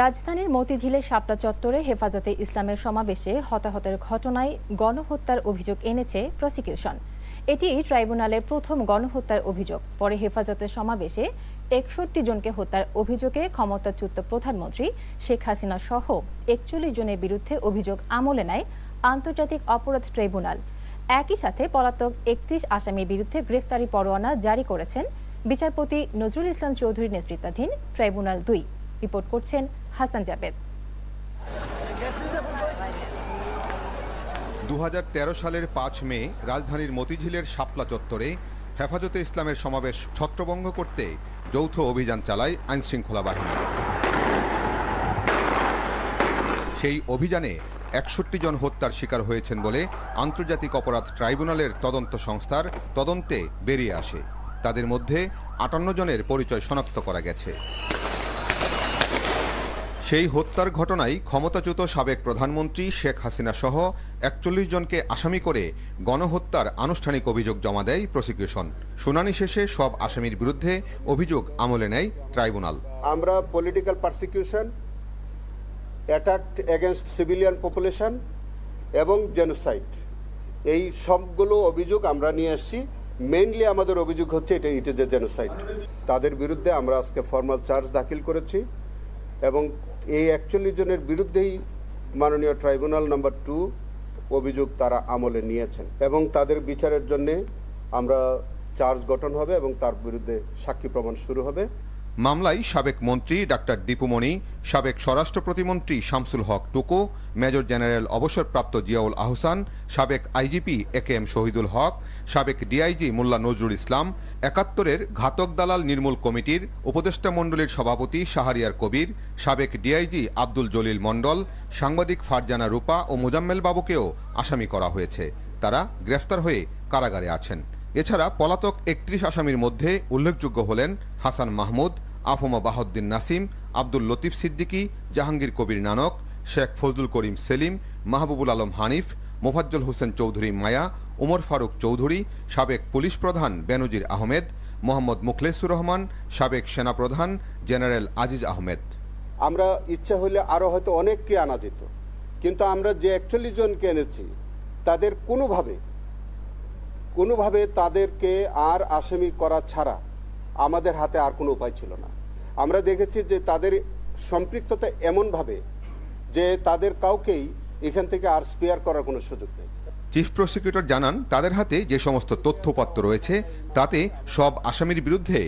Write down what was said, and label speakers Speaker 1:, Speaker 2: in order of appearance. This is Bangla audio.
Speaker 1: রাজধানীর মতিঝিলের শাপলা চত্বরে হেফাজতে ইসলামের সমাবেশে হতাহতের ঘটনায় গণহত্যার অভিযোগ এনেছে প্রসিকিউশন। এটি ট্রাইব্যুনালের প্রথম গণহত্যার অভিযোগ। পরে হেফাজতের সমাবেশে ৬১ জনকে হত্যার অভিযোগে ক্ষমতাচ্যুত প্রধানমন্ত্রী শেখ হাসিনা সহ ৪১ জনের বিরুদ্ধে অভিযোগ আমলে নেয় আন্তর্জাতিক অপরাধ ট্রাইব্যুনাল। একই সাথে পলাতক ৩১ আসামির বিরুদ্ধে গ্রেফতারি পরোয়ানা জারি করেছেন বিচারপতি নজরুল ইসলাম চৌধুরীর নেতৃত্বাধীন ট্রাইব্যুনাল ২। রিপোর্ট করছেন হাসান জাবেদ।
Speaker 2: ২০১৩ সালের ৫ মে রাজধানীর মতিঝিলের শাপলা চত্বরে হেফাজতে ইসলামের সমাবেশ ছত্রভঙ্গ করতে যৌথ অভিযান চালায় আইনশৃঙ্খলা বাহিনী। সেই অভিযানে ৬১ জন হত্যার শিকার হয়েছেন বলে আন্তর্জাতিক অপরাধ ট্রাইব্যুনালের তদন্ত সংস্থার তদন্তে বেরিয়ে আসে। তাদের মধ্যে ৫৮ জনের পরিচয় শনাক্ত করা গেছে। সেই হত্যার ঘটনায় ক্ষমতাচ্যুত সাবেক প্রধানমন্ত্রী শেখ হাসিনা সহ ৪১ জনকে আসামি করে গণহত্যার আনুষ্ঠানিক অভিযোগ জমা দেয় প্রসিকিউশন। শুনানি শেষে সব আসামির বিরুদ্ধে অভিযোগ আমলে নেয় ট্রাইব্যুনাল।
Speaker 3: আমরা political persecution, attack against civilian population এবং জেনোসাইড, এই সবগুলো অভিযোগ আমরা নিয়ে আসছি। মেইনলি আমাদের অভিযোগ হচ্ছে ইট ইজ এ জেনোসাইড। তাদের বিরুদ্ধে আমরা আজকে ফর্মাল চার্জ দাখিল করেছি এবং এই ৪১ জনের বিরুদ্ধেই মাননীয় ট্রাইব্যুনাল নম্বর ২ অভিযোগ তারা আমলে নিয়েছেন এবং তাদের বিচারের জন্য আমরা চার্জ গঠন হবে এবং তার বিরুদ্ধে সাক্ষী প্রমাণ শুরু হবে।
Speaker 2: মামলায় সাবেক মন্ত্রী ডাক্তার দীপু মনি, সাবেক স্বরাষ্ট্র প্রতিমন্ত্রী শামসুল হক টুকু, মেজর জেনারেল অবসরপ্রাপ্ত জিয়াউল আহসান, সাবেক আইজিপি একেএম শহীদুল হক, সাবেক ডিআইজি মোল্লা নজরুল ইসলাম, ৭১-এর ঘাতক দালাল নির্মূল কমিটির উপদেষ্টা মণ্ডলীর সভাপতি শাহরিয়ার কবির, সাবেক ডিআইজি আব্দুল জলিল মণ্ডল, সাংবাদিক ফারজানা রূপা ও মোজাম্মেল বাবুকেও আসামি করা হয়েছে। তারা গ্রেফতার হয়ে কারাগারে আছেন। এছাড়া পলাতক ৩১ আসামির মধ্যে উল্লেখযোগ্য হলেন হাসান মাহমুদ, আফমা বাহাউদ্দিন নাসিম, আব্দুল লতিফ সিদ্দিকী, জাহাঙ্গীর কবির নানক, শেখ ফজলুল করিম সেলিম, মাহবুবুল আলম হানিফ, মোফাজ্জল হোসেন চৌধুরী মায়া, উমর ফারুক চৌধুরী, সাবেক পুলিশ প্রধান বেনজির আহমেদ, মোহাম্মদ মুখলেসুর রহমান, সাবেক সেনাপ্রধান জেনারেল আজিজ আহমেদ।
Speaker 3: আমরা ইচ্ছা হলে আরও হয়তো অনেককে আনা যেত, কিন্তু আমরা যে ৪১ জনকে এনেছি তাদের কোনোভাবে তাদেরকে আর আসামি করা ছাড়া আমাদের হাতে আর কোনো উপায় ছিল না। আমরা দেখেছি যে তাদের সম্পৃক্ততা এমনভাবে যে তাদের কাউকেই এখান থেকে আর স্পেয়ার করার কোনো সুযোগ নেই।
Speaker 2: চিফ প্রসিকিউটর জানান, তাদের হাতে যে সমস্ত তথ্যপত্র রয়েছে তাতে সব আসামির বিরুদ্ধে